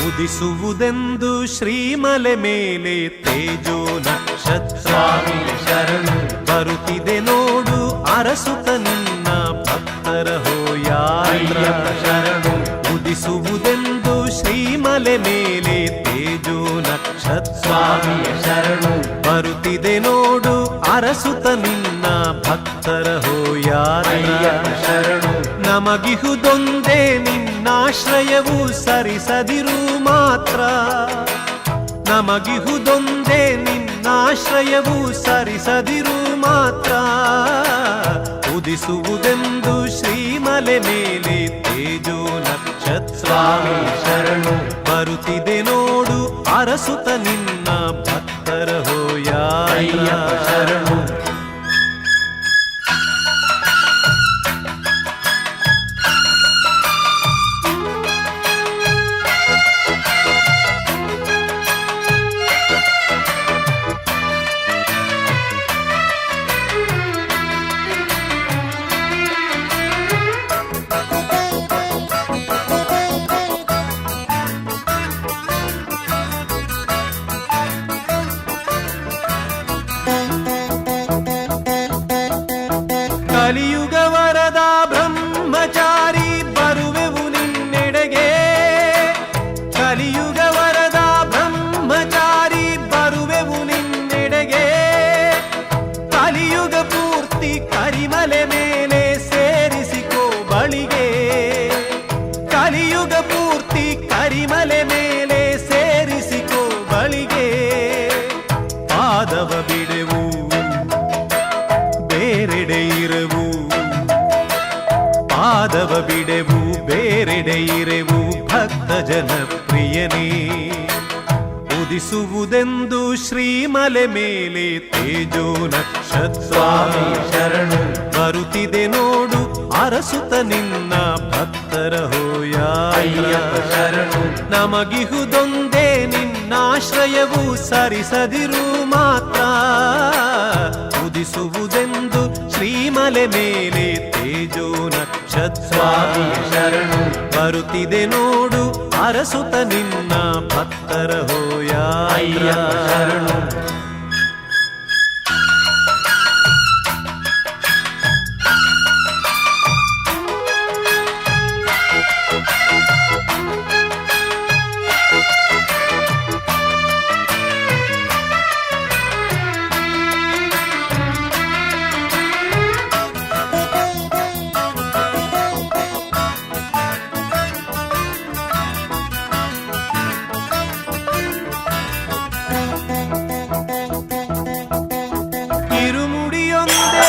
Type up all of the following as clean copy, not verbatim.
ಉದಿಸುವುದೆಂದು ಶ್ರೀಮಲೆ ಮೇಲೆ ತೇಜೋ ನಕ್ಷತ್ರ ಶರಣು ಬರುತ್ತಿದೆ ನೋಡು ಅರಸುತ ನಿನ್ನ ಭಕ್ತರ ಹೋಯಾತ್ರ ಶರಣು ಉದಿಸುವುದೆಂದು ಶ್ರೀಮಲೆ ಮೇಲೆ ತೇಜೋ ನಕ್ಷತ್ರ ಶರಣು ಬರುತ್ತಿದೆ ನೋಡು ಅರಸುತ ನಿನ್ನ ಭಕ್ತರ ಹೋಯಾತ್ರ ಶರಣು ನಮಗಿಹುದೊಂದೇ ನಿನ್ನಾಶ್ರಯವು ಸರಿಸದಿರು ಮಾತ್ರ ನಮಗಿಹುದೊಂದೇ ನಿನ್ನಾಶ್ರಯವು ಸರಿಸದಿರು ಮಾತ್ರ ಉದಿಸುವುದೆಂದು ಶ್ರೀಮಲೆ ಮೇಲೆ ತೇಜೋ ನಕ್ಷತ್ರ ಶರಣು ಬರುತ್ತಿದೆ ನೋಡು ಅರಸುತ ನಿನ್ನ ಭಕ್ತರ ಹೋಯಾತ್ರ ಶರಣು ಕಲಿಯುಗ ವರದ ಬ್ರಹ್ಮಚಾರಿ ಬರುವೆವು ನಿನ್ನೆಡೆಗೆ ಕಲಿಯುಗ ವರದ ಬ್ರಹ್ಮಚಾರಿ ಬರುವೆವು ನಿನ್ನೆಡೆಗೆ ಕಲಿಯುಗ ಪೂರ್ತಿ ಕರಿಮಲೆ ಮೇಲೆ ಸೇರಿಸಿಕೋ ಬಳಿಗೆ ಕಲಿಯುಗ ಪೂರ್ತಿ ಕರಿಮಲೆ ಮೇಲೆ ಸೇರಿಸಿಕೋ ಬಳಿಗೆ ಪಾದವ ಬಿಡೆವು ಬೇರೆಡೆ ಇರೆವು ಪಾದವ ಬಿಡೆವು ಬೇರೆಡೆ ಇರೆವು ಭಕ್ತ ಜನಪ್ರಿಯನೇ ಉದಿಸುವುದೆಂದು ಶ್ರೀಮಲೆ ಮೇಲೆ ತೇಜೋ ನಕ್ಷತ್ರ ಶರಣು ಬರುತ್ತಿದೆ ನೋಡು ಅರಸುತ ನಿನ್ನ ಭಕ್ತರ ಹೋಯಾತ್ರ ಶರಣು ನಮಗಿಹುದೊಂದೇ ನಿನ್ನಾಶ್ರಯವು ಸರಿಸದಿರು ಮಾತ್ರ ಉದಿಸುವುದೆಂದು ಶ್ರೀಮಲೆ ಮೇಲೆ ತೇಜೋ ನಕ್ಷತ್ರ ಶರಣು ಬರುತ್ತಿದೆ ನೋಡು ಅರಸುತ ನಿನ್ನ ಭಕ್ತರ ಹೋಯಾತ್ರ ಶರಣು ಇರುಮುಡಿಯೊಂದೇ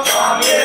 Swami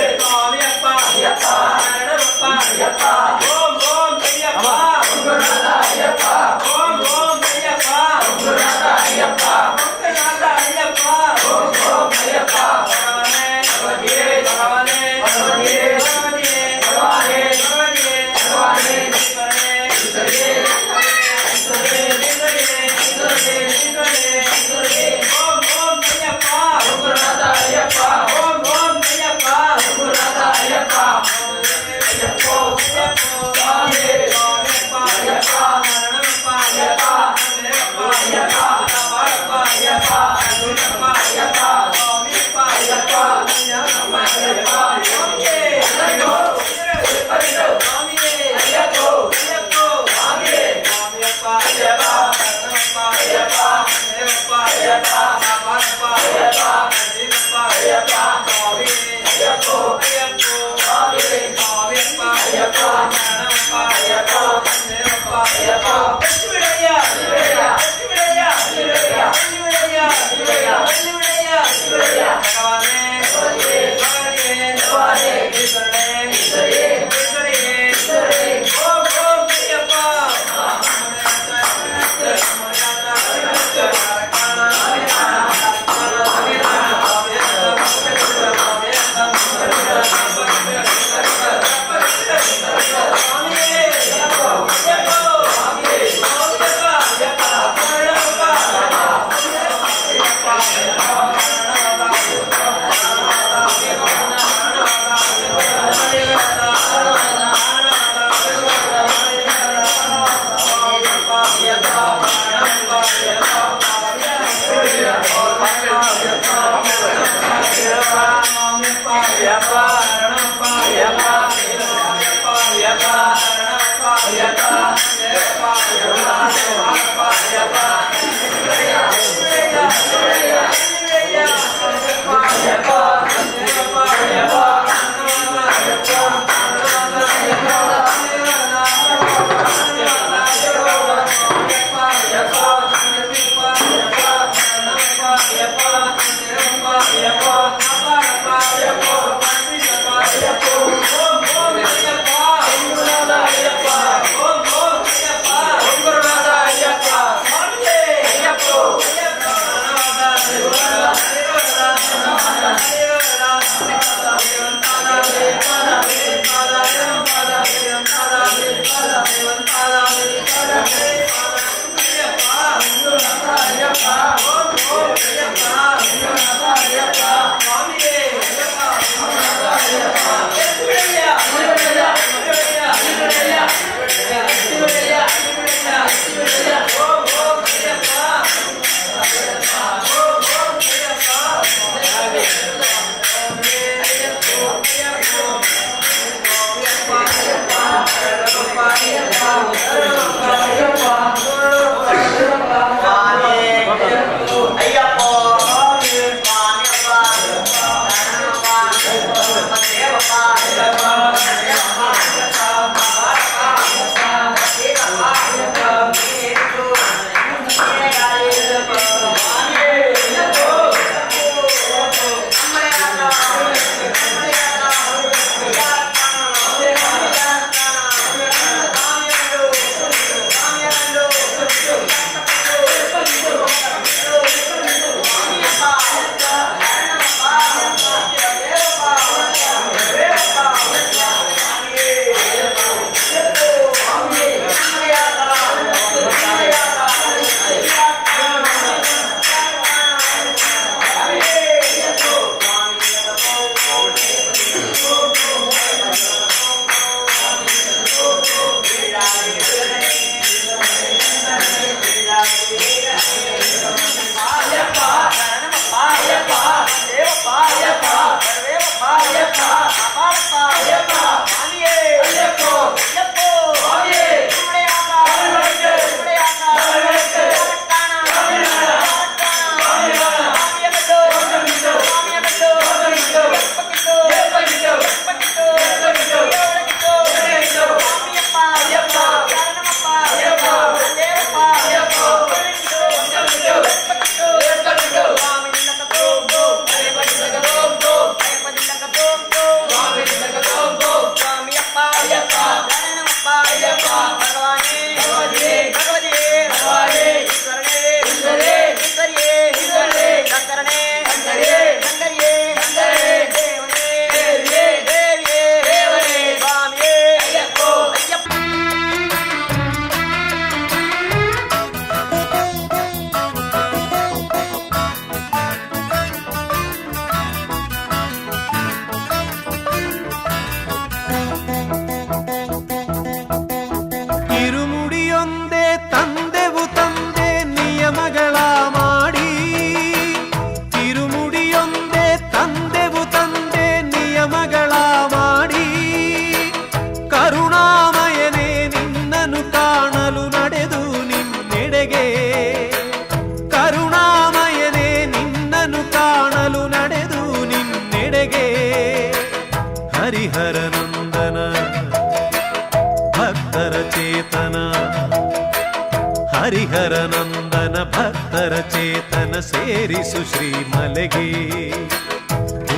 ಸೇರಿಸು ಶ್ರೀಮಲೆಗೆ.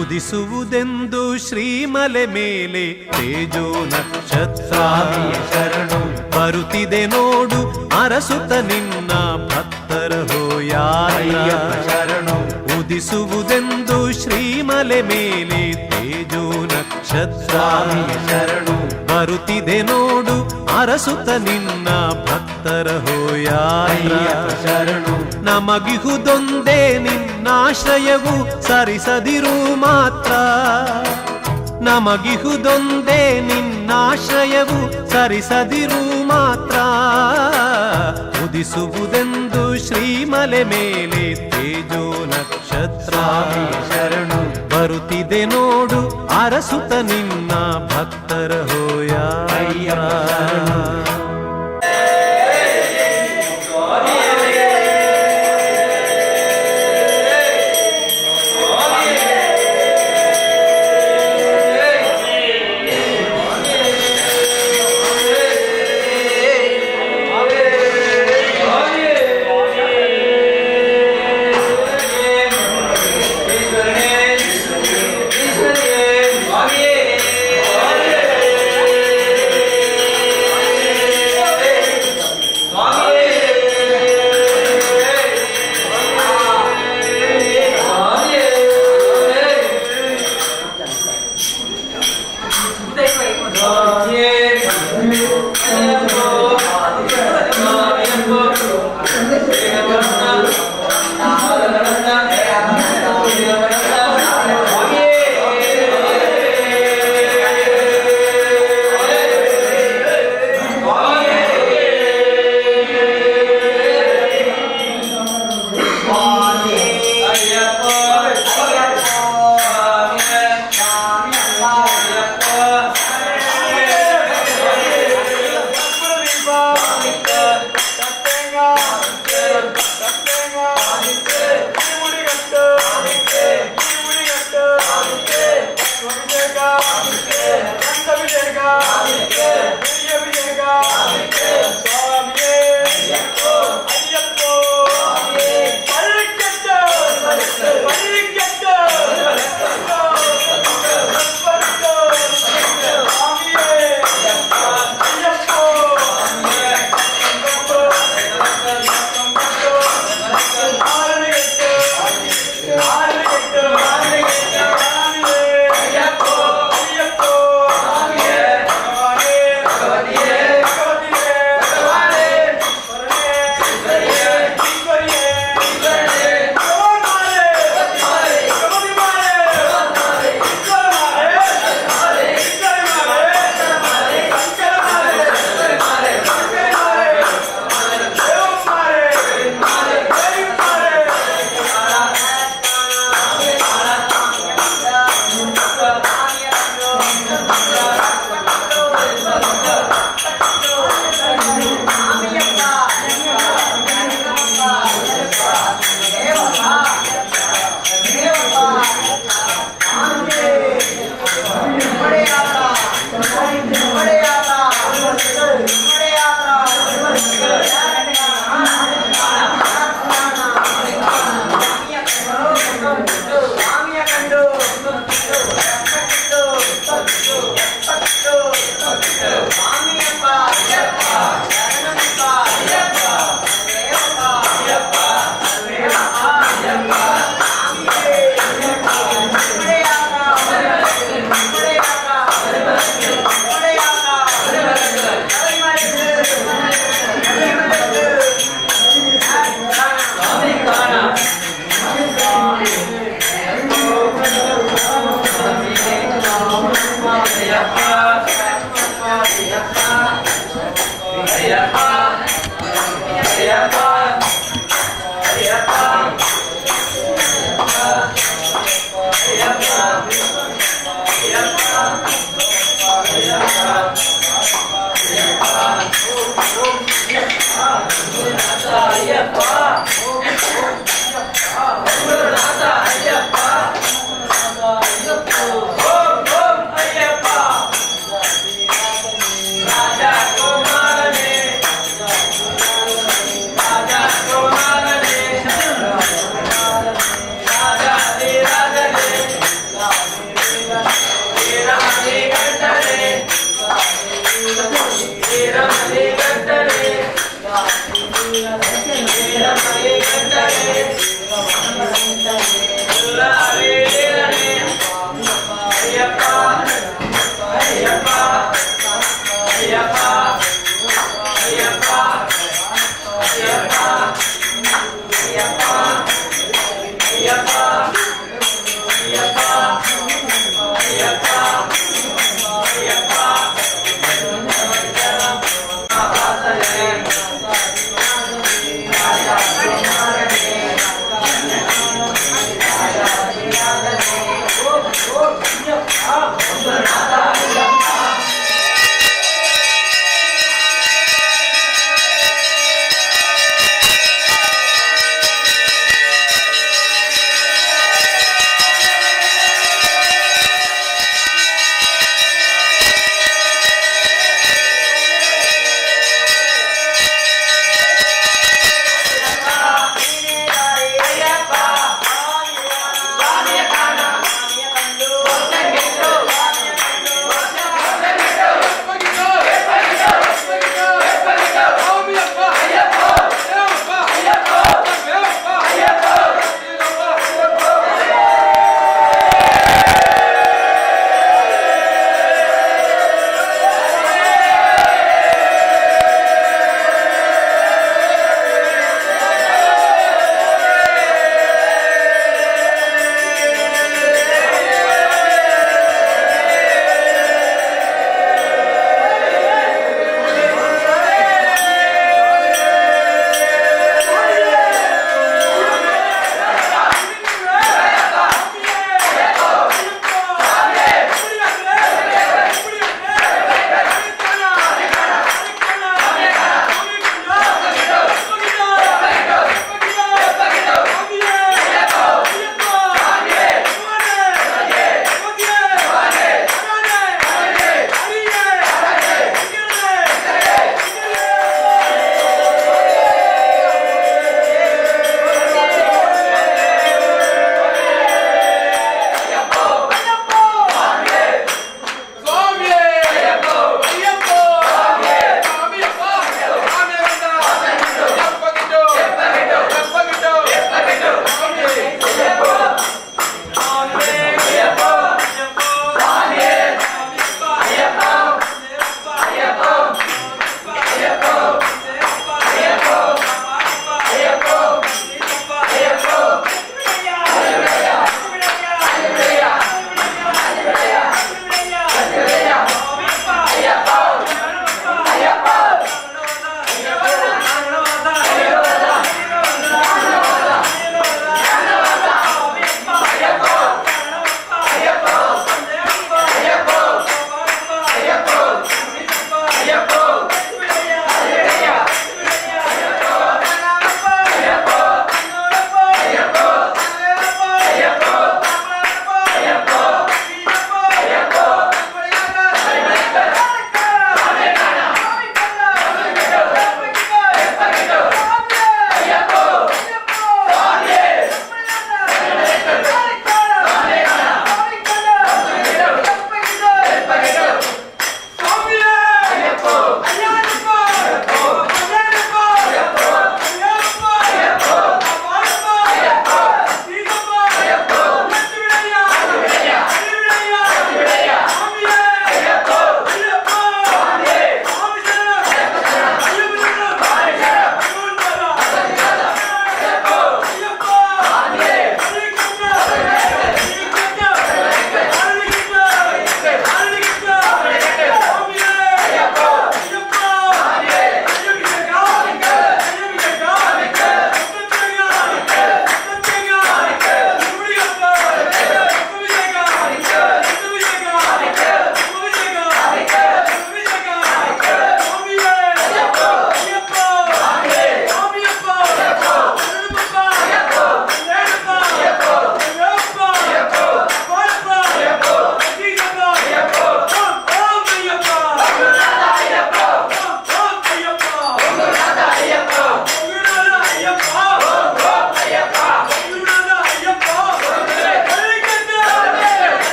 ಉದಿಸುವುದೆಂದು ಶ್ರೀಮಲೆ ಮೇಲೆ ತೇಜೋ ನಕ್ಷತ್ರ. ಶರಣು ಬರುತ್ತಿದೆ ನೋಡು ಅರಸುತ್ತ ನಿನ್ನ ಭಕ್ತರ ಹೋಯಾತ್ರ. ಶರಣು ಉದಿಸುವುದೆಂದು ಶ್ರೀಮಲೆ ಮೇಲೆ ತೇಜೋ ನಕ್ಷತ್ರ. ಶರಣು ಬರುತ್ತಿದೆ ನೋಡು ಅರಸುತ್ತ ನಿನ್ನ ಭಕ್ತರ ಹೋಯಾತ್ರ. ಶರಣು ನಮಗಿಹುದೊಂದೇ ನಿನ್ನಾಶ್ರಯವು ಸರಿಸದಿರು ಮಾತ್ರ. ನಮಗಿಹುದೊಂದೇ ನಿನ್ನಾಶ್ರಯವು ಸರಿಸದಿರು ಮಾತ್ರ. ಉದಿಸುವುದೆಂದು ಶ್ರೀಮಲೆ ಮೇಲೆ ತೇಜೋ ನಕ್ಷತ್ರ. ಶರಣು ಬರುತ್ತಿದೆ ನೋಡು ಅರಸುತ್ತ ನಿನ್ನ ಭಕ್ತರ ಹೋಯಾತ್ರ.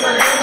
Hare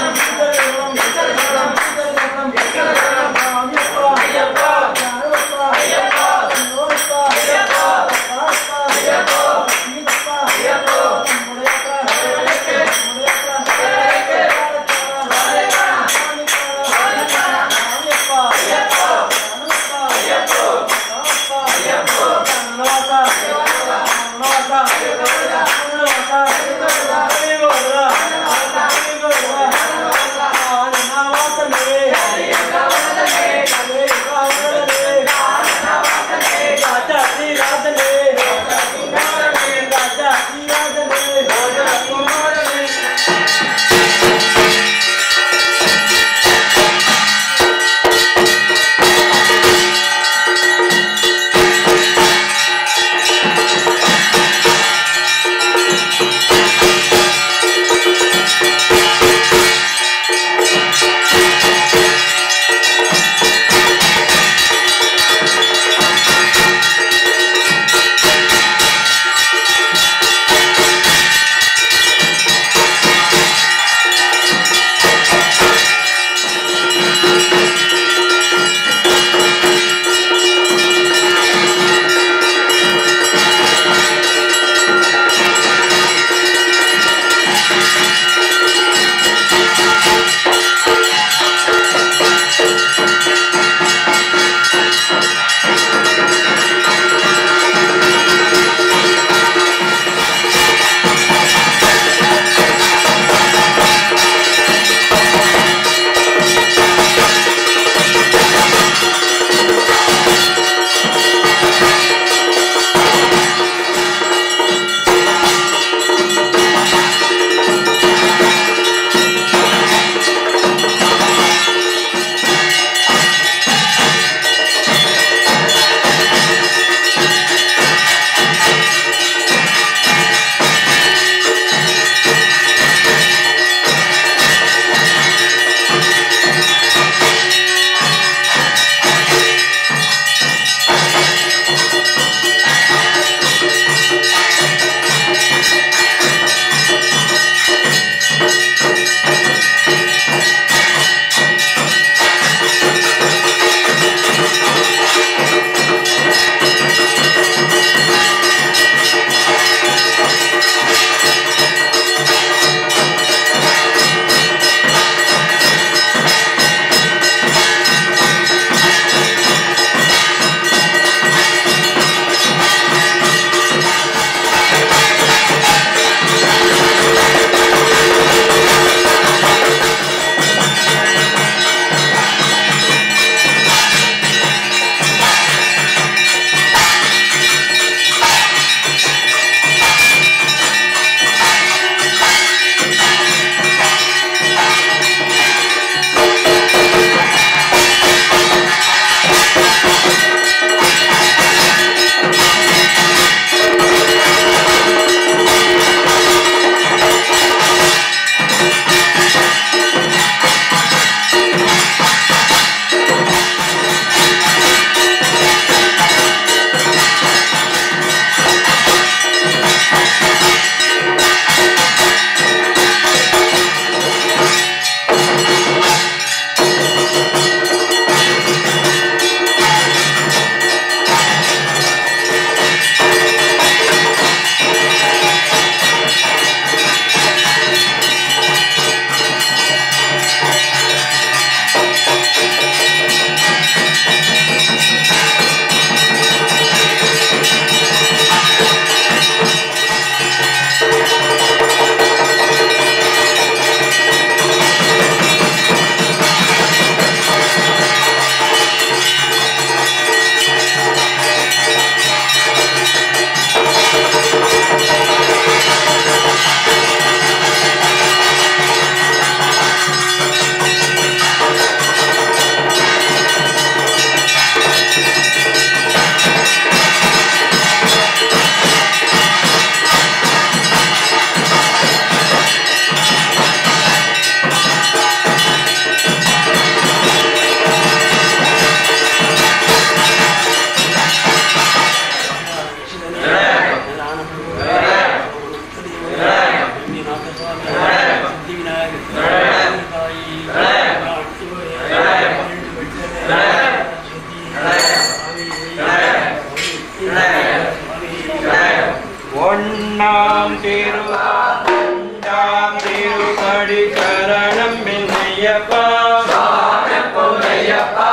பொன்னையப்பா சுவாமி பொன்னையப்பா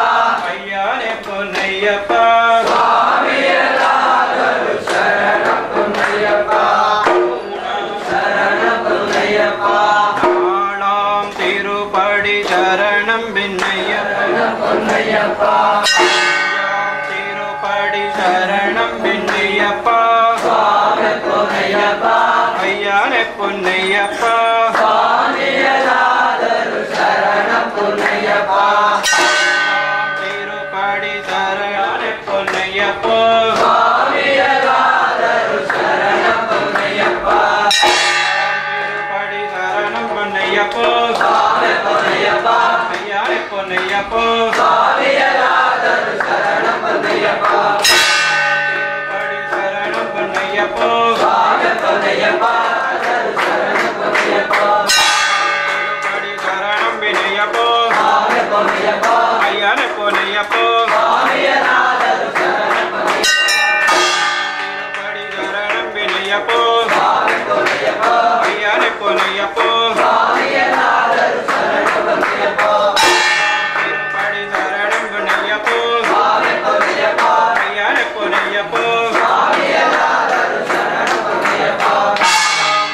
ஐயானே பொன்னையப்பா சுவாமியலாதரு சரணம் பொன்னையப்பா சரணம் பொன்னையப்பா ஆளாம் திருப்படி சரணம் பின்னையப்பா திருப்படி சரணம் பின்னையப்பா சுவாமி பொன்னையப்பா ஐயானே பொன்னையப்பா சுவாமியலாதரு சரணம் பொன்னையப்பா திருப்படி சரணம் பொன்னையப்பா சுவாமியலாதரு சரணம் பொன்னையப்பா திருப்படி சரணம் பொன்னையப்பா சுவாமி பொன்னையப்பா ஐயானே பொன்னையப்பா சுவாமியலாதரு சரணம் பொன்னையப்பா திருப்படி சரணம் பொன்னையப்பா சுவாமி பொன்னையப்பா சரணம் பொன்னையப்பா திருப்படி சரணம் வினயப்பா சுவாமி பொன்னையப்பா ஐயானே பொன்னையப்பா சுவாமியலாதரு சரணம் பொன்னையப்பா திருப்படி சரணம் வினயப்பா சுவாமி பொன்னையப்பா ஐயானே பொன்னையப்பா சுவாமியலாதரு சரணம் பொன்னையப்பா திருப்படி சரணம் வினயப்பா சுவாமி பொன்னையப்பா ஐயானே பொன்னையப்பா சுவாமியலாதரு சரணம் பொன்னையப்பா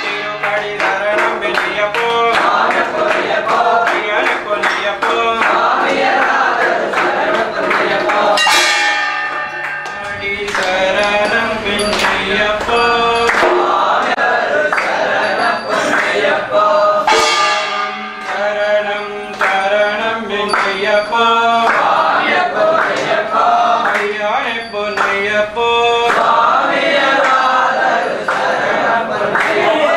திருப்படி சரணம் வினயப்பா சுவாமி பொன்னையப்பா ஐயானே பொன்னையப்பா சுவாமியலாதரு சரணம் பொன்னையப்பா அடி சரணம் வினயப்பா சரணம் பொன்னையப்பா சரணம் சரணம் வினயப்பா சுவாமி பொன்னையப்பா ஐயானே பொன்னையப்பா சுவாமியலாதரு சரணம் பொன்னையப்பா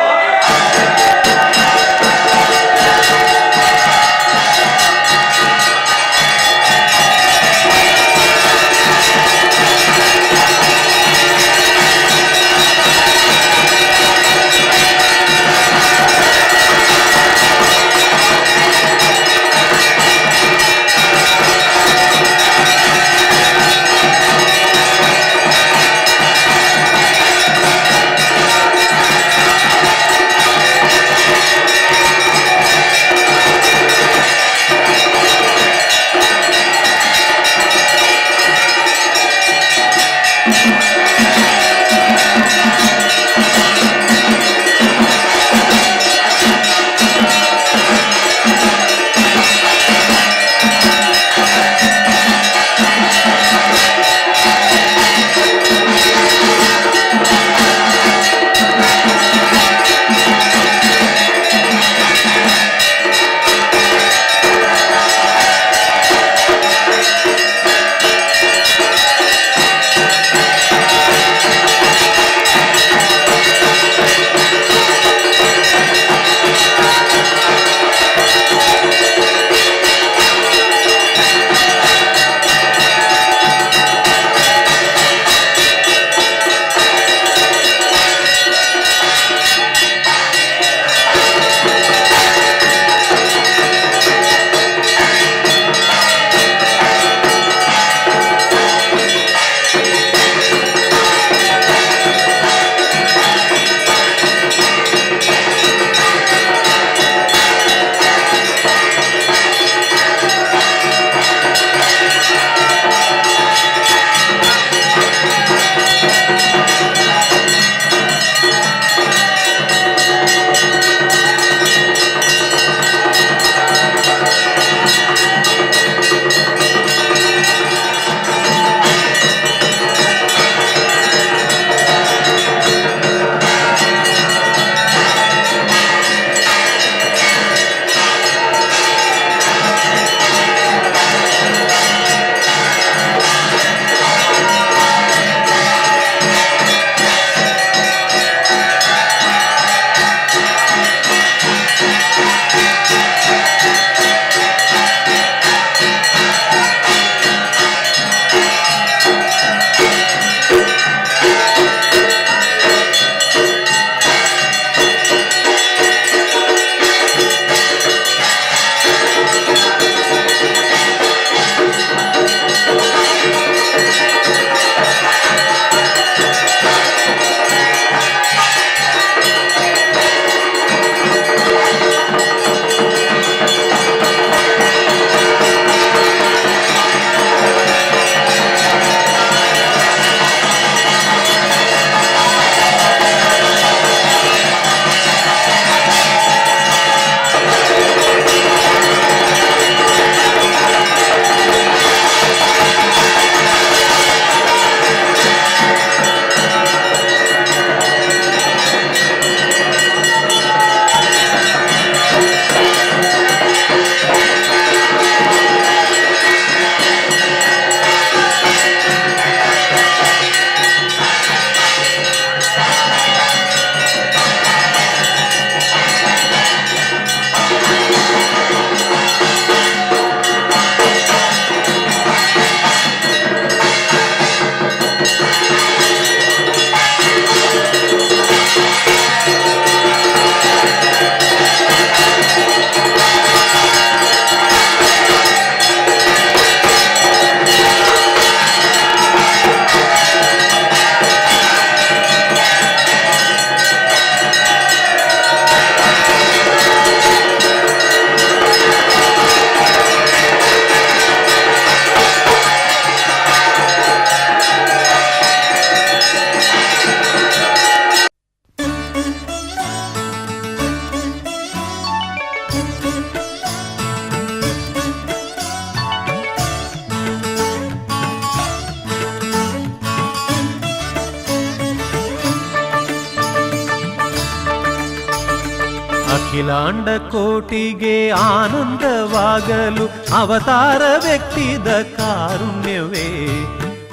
ಅಖಿಲಾಂಡ ಕೋಟಿಗೆ ಆನಂದವಾಗಲು ಅವತಾರ ವ್ಯಕ್ತಿದ ಕಾರುಣ್ಯವೇ.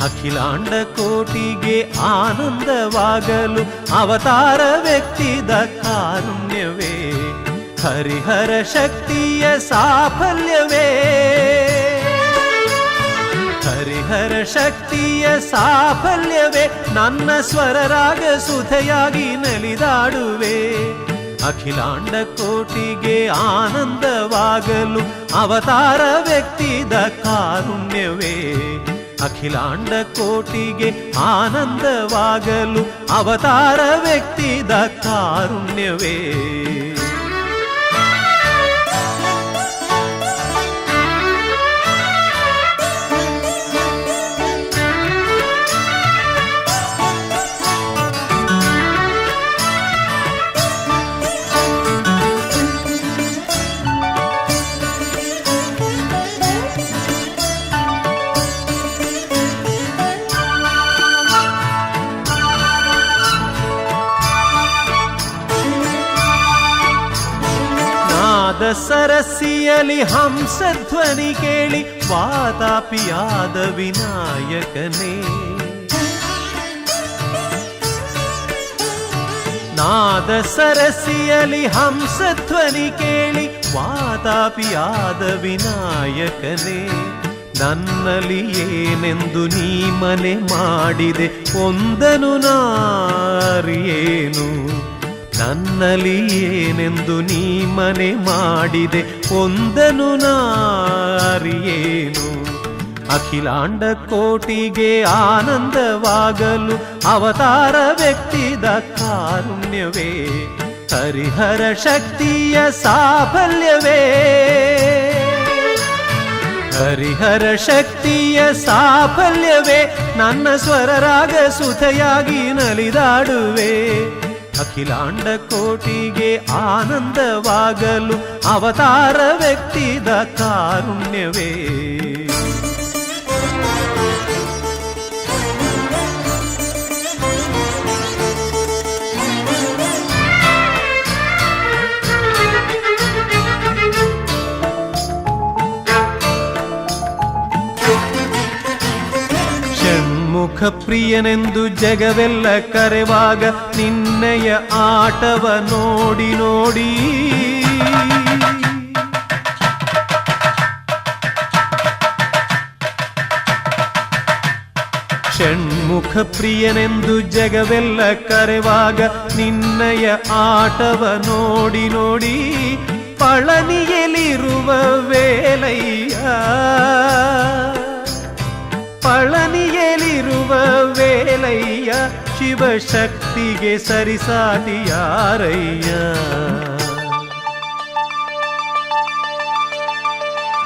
ಅಖಿಲಾಂಡ ಕೋಟಿಗೆ ಆನಂದವಾಗಲು ಅವತಾರ ವ್ಯಕ್ತಿದ ಕಾರುಣ್ಯವೇ. ಹರಿಹರ ಶಕ್ತಿಯ ಸಾಫಲ್ಯವೇ. ಹರಿಹರ ಶಕ್ತಿಯ ಸಾಫಲ್ಯವೇ. ನನ್ನ ಸ್ವರರಾಗ ಸುಧೆಯಾಗಿ ನಲಿದಾಡುವೆ. ಅಖಿಲಾಂಡ ಕೋಟಿಗೆ ಆನಂದವಾಗಲು ಅವತಾರ ವ್ಯಕ್ತಿದ ಕಾರುಣ್ಯವೇ. ಅಖಿಲಾಂಡ ಕೋಟಿಗೆ ಆನಂದವಾಗಲು ಅವತಾರ ವ್ಯಕ್ತಿದ ಕಾರುಣ್ಯವೇ. ಸರಸಿಯಲಿ ಹಂಸಧ್ವನಿ ಕೇಳಿ ವಾತಾಪಿಯಾದ ವಿನಾಯಕನೇ. ನಾದ ಸರಸಿಯಲಿ ಹಂಸಧ್ವನಿ ಕೇಳಿ ವಾತಾಪಿಯಾದ ವಿನಾಯಕನೇ. ನನ್ನಲ್ಲಿ ಏನೆಂದು ನೀ ಮನೆ ಮಾಡಿದೆ ಒಂದನು ನಾರಿಯೇನು. ನನ್ನಲ್ಲಿ ಏನೆಂದು ನೀ ಮನೆ ಮಾಡಿದೆ ಒಂದನು ನಾರಿಯೇನು. ಅಖಿಲಾಂಡ ಕೋಟಿಗೆ ಆನಂದವಾಗಲು ಅವತಾರ ವ್ಯಕ್ತಿದ ಕಾರುಣ್ಯವೇ. ಹರಿಹರ ಶಕ್ತಿಯ ಸಾಫಲ್ಯವೇ. ಹರಿಹರ ಶಕ್ತಿಯ ಸಾಫಲ್ಯವೇ. ನನ್ನ ಸ್ವರರಾಗ ಸುಧೆಯಾಗಿ ನಲಿದಾಡುವೆ. ಅಖಿಲಾಂಡ ಕೋಟಿಗೆ ಆನಂದವಾಗಲು ಅವತಾರ ವ್ಯಕ್ತಿದ ಕಾರುಣ್ಯವೇ. ಷಣ್ಮುಖ ಪ್ರಿಯನೆಂದು ಜಗವೆಲ್ಲ ಕರೆವಾಗ ನಿನ್ನಯ ಆಟವ ನೋಡಿ ನೋಡಿ. ಷಣ್ಮುಖ ಪ್ರಿಯನೆಂದು ಜಗವೆಲ್ಲ ಕರೆವಾಗ ನಿನ್ನಯ ಆಟವ ನೋಡಿ ನೋಡಿ. ಪಳನಿಯಲಿರುವ ವೇಲಯ್ಯ. ಪಳನಿಯಲಿರುವ ವೇಲಯ್ಯ. ಶಿವಶಕ್ತಿಗೆ ಸರಿಸಾಟಿ ಯಾರಯ್ಯ.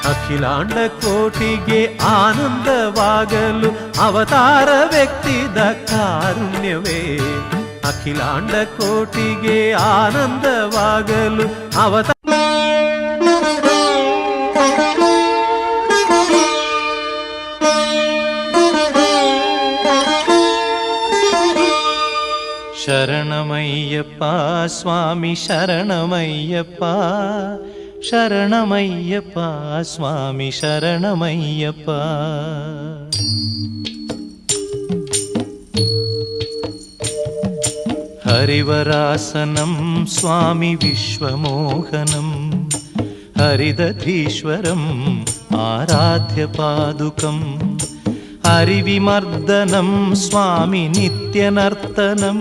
ಅಖಿಲಾಂಡ ಕೋಟಿಗೆ ಆನಂದವಾಗಲು ಅವತಾರ ವ್ಯಕ್ತಿದ ಕಾರುಣ್ಯವೇ. ಅಖಿಲಾಂಡ ಕೋಟಿಗೆ ಆನಂದವಾಗಲು ಅವತಾರ. ಶರಣಮಯ್ಯಪ್ಪ ಸ್ವಾಮಿ ಶರಣಮಯ್ಯಪ್ಪ. ಶರಣಮಯ್ಯಪ್ಪ ಸ್ವಾಮಿ ಶರಣಮಯ್ಯಪ್ಪ. ಹರಿವರಾಸನಂ ಸ್ವಾಮಿ ವಿಶ್ವಮೋಹನಂ. ಹರಿದಧೀಶ್ವರಂ ಆರಾಧ್ಯ ಪಾದುಕಂ. ಹರಿವಿಮರ್ದನಂ ಸ್ವಾಮಿ ನಿತ್ಯನರ್ತನಂ.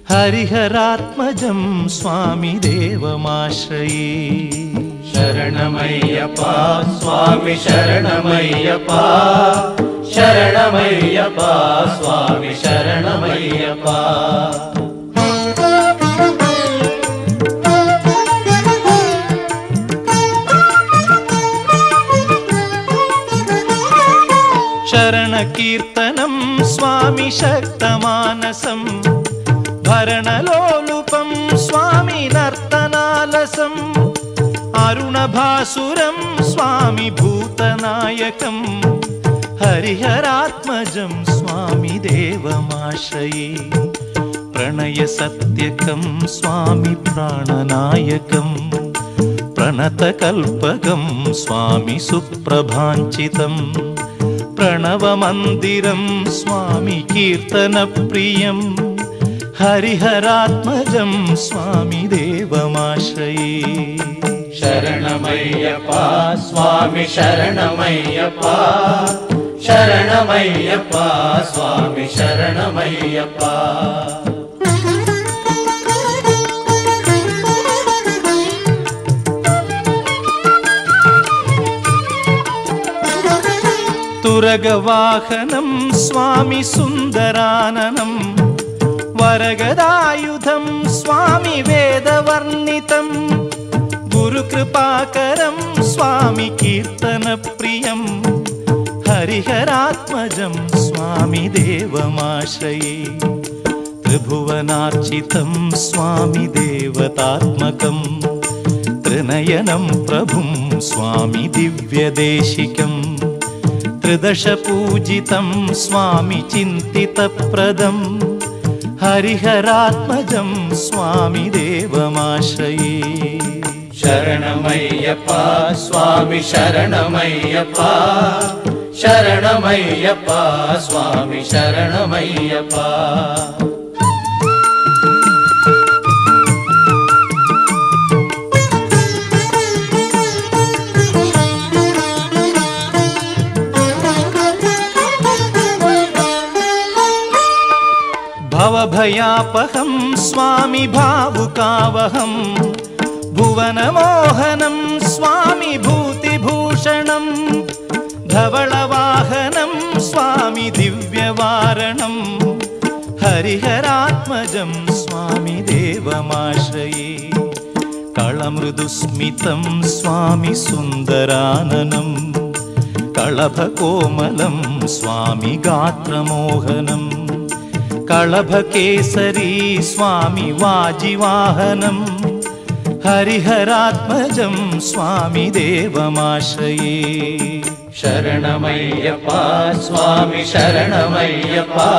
ಹರಿಹರಾತ್ಮಜಂ ಸ್ವಾಮಿ ದೇವಮಾಶ್ರಯೇ. ಶರಣಮಯ್ಯಪ್ಪ ಸ್ವಾಮಿ ಶರಣಮಯ್ಯಪ್ಪ. ಶರಣಮಯ್ಯಪ್ಪ ಸ್ವಾಮಿ ಶರಣಮಯ್ಯಪ್ಪ. ಶರಣ ಕೀರ್ತನಂ ಸ್ವಾಮಿ ಶಕ್ತಮಾನಸಂ. ಭರಣಲೋಲುಪಂ ಸ್ವಾಮಿ ನರ್ತನಾಲಸಂ. ಅರುಣಭಾಸುರಂ ಸ್ವಾಮಿ ಭೂತನಾಯಕಂ. ಹರಿಹರಾತ್ಮಜಂ ಸ್ವಾಮಿ ದೇವಮಾಶ್ರಯೇ. प्रणयसत्यकं स्वामी प्राणनायकं प्रणतकल्पकं स्वामी सुप्रभाञ्चितं प्रणवमन्दिरं स्वामी कीर्तनप्रियं हरिहरात्मजं स्वामी देवमाश्रये शरणमय्यप्पा स्वामी शरणमय्यप्पा शरणमय्यप्पा स्वामी शरणमय्यप्पा तुरगवाहनं स्वामी सुन्दराननं वरगदायुधं स्वामी वेदवर्णितं गुरुकृपाकरं स्वामी कीर्तनप्रियं हरिहरात्मजं स्वामी देवमाश्रये त्रिभुवनार्चितं स्वामी देवतात्मकं त्रिनयनं प्रभुं स्वामी दिव्यदेशिकं त्रिदशपूजितं स्वामी चिन्तितप्रदं हरिहरात्मजं स्वामी देवमाश्रये शरणमय्यप्पा स्वामी शरणमय्यप्पा शरणमय्यप्पा स्वामी शरणमय्यप्पा भवभयापहं स्वामी भावुकावहं भुवनमोहनं स्वामी भूतिभूषणं धवलवाहनं स्वामी दिव्यवारणं हरिहरात्मजं स्वामी देवमाश्रये कळमृदुस्मितं स्वामी सुन्दराननं कळभकोमलं स्वामी गात्रमोहनं कळभकेसरी स्वामी वाजिवाहनं हरिहरात्मजं स्वामी देवमाश्रये शरणमय्यप्पा स्वामी शरणमय्यप्पा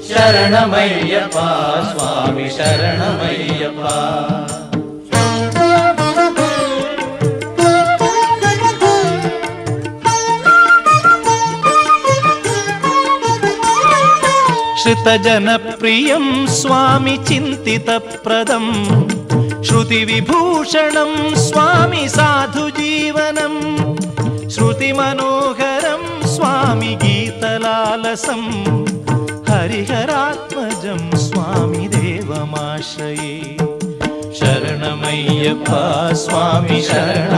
शरणमय्यप्पा स्वामी शरणमय्यप्पा श्रुतजनप्रियं स्वामी चिन्तितप्रदं श्रुतिविभूषणं स्वामी साधुजीवनं श्रुतिमनोहरं स्वामी गीतलालसं हरिहरात्मजं स्वामी देवमाश्रये शरणमय्यप्पा स्वामी शरण